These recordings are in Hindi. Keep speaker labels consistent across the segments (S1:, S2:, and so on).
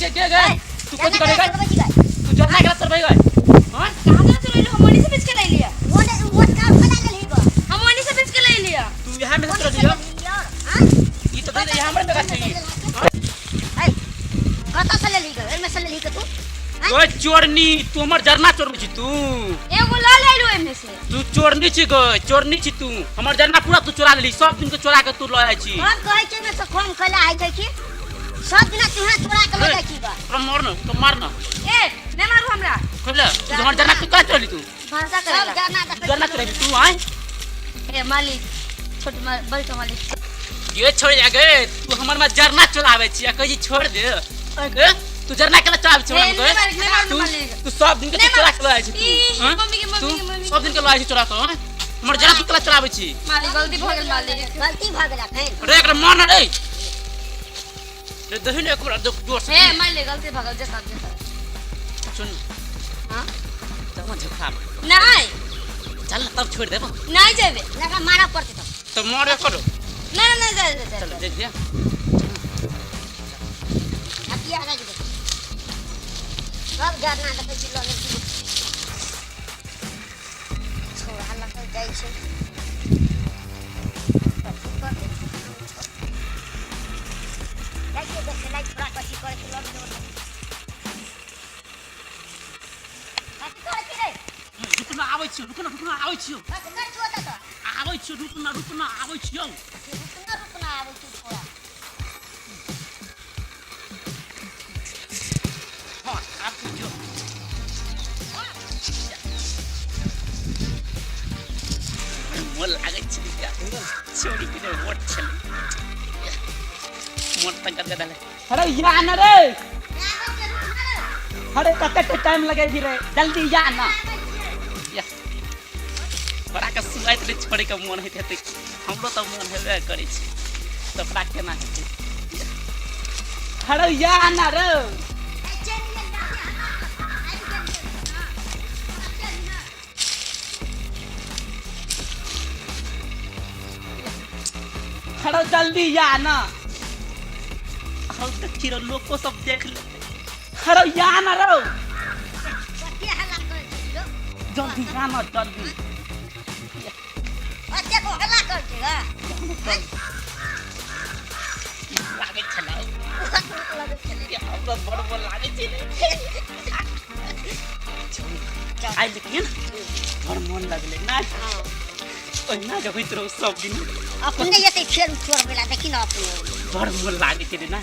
S1: के तू कुछ करेगा तू जरना के तर भाई गए हां
S2: कहां जा चलो हम वनी से बेच के ले लिया
S3: वो काम बना ले लीगो
S2: हम वनी से बेच के ले लिया
S1: तू यहां में चल दियो
S3: हां
S1: ये तो दे यहां में लगा चाहिए
S3: ए कत से ले लीगो ए में से ले लीगो तू
S1: ओए चोरनी तू हमर जरना चोरनी छी तू
S2: एगो ला ले लो एमे से
S1: तू चोरनी छी गो चोरनी छी तू हमर जरना पूरा तू चोरा लेली सब दिन के चोरा के तू ल आइ छी
S3: हम कहै छी में से खोम खला आइ छै की सब दिन तुहा चोरा के ले जाइ छी बा
S1: तो मारना
S2: ए ने मारू हमरा
S1: खोले तू हमर जरना तू का चोरली तू
S2: भाषा
S3: सब
S2: कर
S3: जरना
S1: चोरली तू आइ
S2: ए मालिक छोट बल का मालिक
S1: ये छोड़ जागे तू हमर में जरना चोरावे छी कहि छोड़ दे ए तू जरना के चोरावे छी तू सब दिन के चोरा के लाइ छी तू
S2: मम्मी
S1: सब दिन के लाइ छी चोरा के हमर जरना तू कला चोरावे छी
S2: मालिक गलती भ गेल मालिक
S3: गलती भ गेला खै
S1: रे एकरा मार ना रे दहिन एक बार जोर से
S2: ए मालिक गलती भ गेल जे
S1: सुन
S2: हां
S1: तमा झखा
S2: नहीं
S1: चल तब छोड़ देबो
S2: नहीं जेबे
S3: लगा मारा पड़ते
S1: तो मारे करो
S2: नहीं जा
S1: चल दे दिया
S3: हटिया लगा दे सब जरना देखै छी लगे छी छोरा लगे जाइ छै लाइक पूरा कथि करे छी लगे कथि करे छी रे
S1: रुकना आबै छी रुकना आबै छी
S3: कथि कर छो त
S1: आबै छी रुकना आबै छी
S3: रुकना आबै छी छोरा
S1: हां आप जो मोल लागे छी क्या छोड़ी के वोट चले मोट तक कर डाले अरे या ना रे अरे कते टाइम लगे भी रे जल्दी या ना या बड़ा का सुनाई तो छोड़े के मन हेते हेते हमरो तो मन हेबे करै छी तो बड़ा केना हेते अरे या ना रे खड़ो जल्दी या ना हम तो किरो लोग को सब देख ले खड़ो या ना रो
S3: कथि हल्ला कर छी लो
S1: जल्दी या ना जल्दी
S3: अच्छा को हल्ला कर छी गा
S1: लागे छला
S3: लगे चले
S1: के हमरा बड़ लागे छी आई लेकिन बड़ मन लगले ना ओइ ना जो होइत रहो सब दिन
S3: अपने येते खेल छोड़ बेला देखि न अपने
S1: बड़ मन लागे छी ना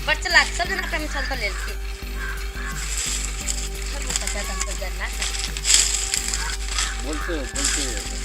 S2: बच्चा सब जना कम चल तो लेल छी सब पता दम कर ना
S1: बोलते